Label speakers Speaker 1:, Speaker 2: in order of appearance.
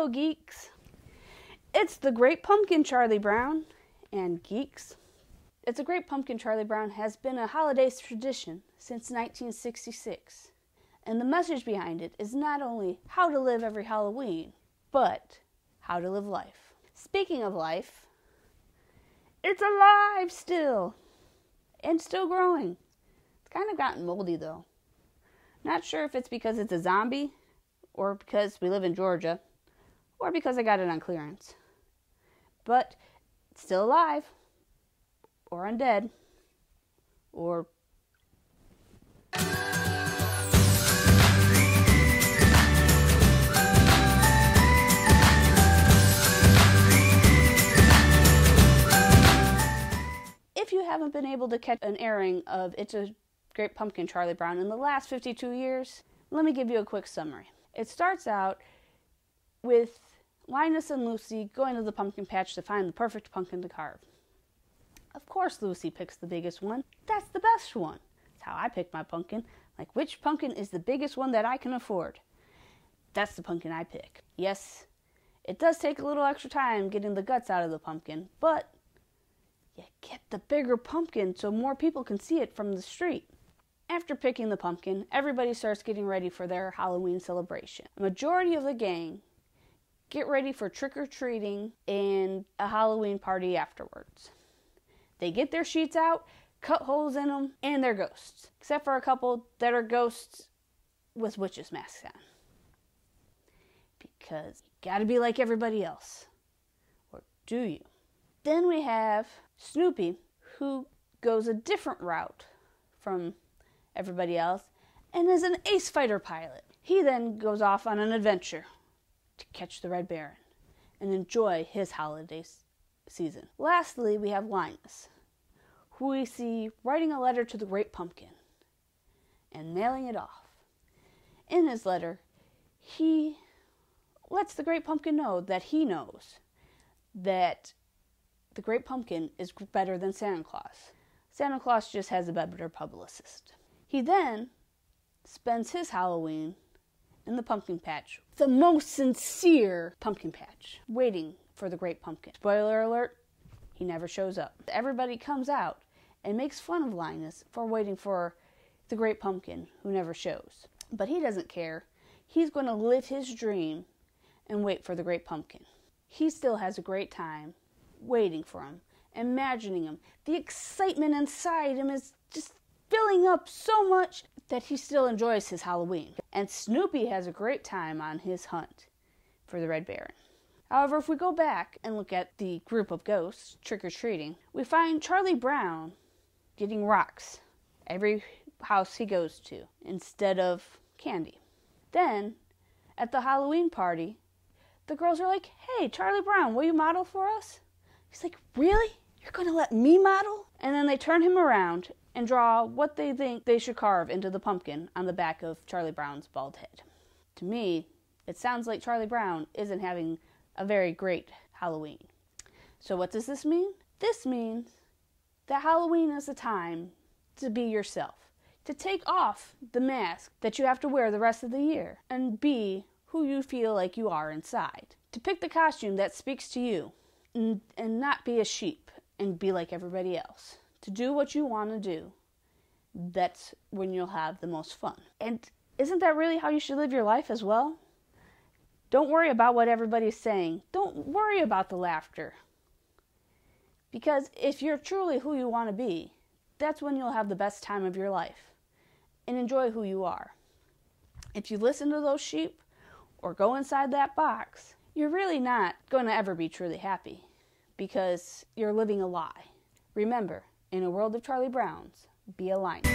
Speaker 1: Hello, geeks. It's the Great Pumpkin, Charlie Brown and geeks. It's a Great Pumpkin, Charlie Brown has been a holiday tradition since 1966. And the message behind it is not only how to live every Halloween, but how to live life. Speaking of life, it's alive still. And still growing. It's kind of gotten moldy though. Not sure if it's because it's a zombie, or because we live in Georgia, or because I got it on clearance. But it's still alive, or undead, or... If you haven't been able to catch an airing of It's a Great Pumpkin, Charlie Brown in the last 52 years, let me give you a quick summary. It starts out with Linus and Lucy going to the pumpkin patch to find the perfect pumpkin to carve. Of course Lucy picks the biggest one. That's the best one. That's how I pick my pumpkin. Like, which pumpkin is the biggest one that I can afford? That's the pumpkin I pick. Yes, it does take a little extra time getting the guts out of the pumpkin, but you get the bigger pumpkin so more people can see it from the street. After picking the pumpkin, everybody starts getting ready for their Halloween celebration. A majority of the gang get ready for trick-or-treating and a Halloween party afterwards. They get their sheets out, cut holes in them, and they're ghosts. Except for a couple that are ghosts with witches' masks on. Because you gotta be like everybody else. Or do you? Then we have Snoopy, who goes a different route from everybody else and is an ace fighter pilot. He then goes off on an adventure to catch the Red Baron and enjoy his holiday season. Lastly, we have Linus, who we see writing a letter to the Great Pumpkin and mailing it off. In his letter, he lets the Great Pumpkin know that he knows that the Great Pumpkin is better than Santa Claus. Santa Claus just has a better publicist. He then spends his Halloween in the pumpkin patch, the most sincere pumpkin patch, waiting for the Great Pumpkin. Spoiler alert, he never shows up. Everybody comes out and makes fun of Linus for waiting for the Great Pumpkin, who never shows. But he doesn't care. He's going to live his dream and wait for the Great Pumpkin. He still has a great time waiting for him, imagining him. The excitement inside him is just filling up so much that he still enjoys his Halloween. And Snoopy has a great time on his hunt for the Red Baron. However, if we go back and look at the group of ghosts trick-or-treating, we find Charlie Brown getting rocks every house he goes to instead of candy. Then, at the Halloween party, the girls are like, "Hey, Charlie Brown, will you model for us?" He's like, "Really? You're going to let me model?" And then they turn him around and draw what they think they should carve into the pumpkin on the back of Charlie Brown's bald head. To me, it sounds like Charlie Brown isn't having a very great Halloween. So what does this mean? This means that Halloween is a time to be yourself, to take off the mask that you have to wear the rest of the year and be who you feel like you are inside. To pick the costume that speaks to you and not be a sheep and be like everybody else. To do what you want to do. That's when you'll have the most fun. And isn't that really how you should live your life as well? Don't worry about what everybody's saying. Don't worry about the laughter. Because if you're truly who you want to be, that's when you'll have the best time of your life. And enjoy who you are. If you listen to those sheep or go inside that box, you're really not going to ever be truly happy. Because you're living a lie. Remember, in a world of Charlie Browns, be a Linus.